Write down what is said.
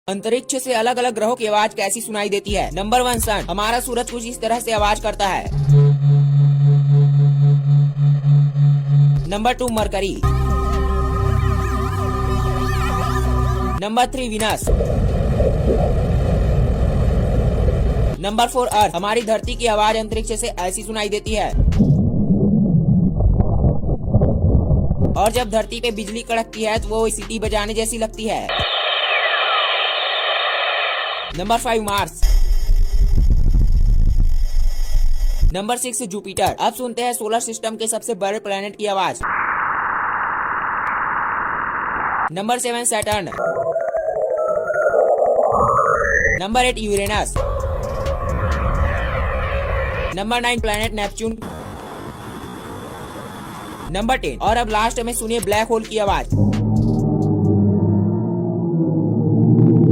अंतरिक्ष से अलग अलग ग्रहों की आवाज कैसी सुनाई देती है। नंबर 1 सन। हमारा सूरज कुछ इस तरह से आवाज करता है। Number 2 mercury. Number 3 Venus. Number 4 अर्थ। हमारी धरती की आवाज अंतरिक्ष से ऐसी सुनाई देती है। और जब धरती पे बिजली कड़कती है तो वो सीटी बजाने जैसी लगती है। Number 5 Mars. Number 6 Jupiter. अब सुनते हैं सोलर सिस्टम के सबसे बड़े प्लेनेट की आवाज। Number 7 Saturn. Number 8 Uranus. Number 9 planet Neptune. Number 10 और अब लास्ट में सुनिए ब्लैक होल की आवाज।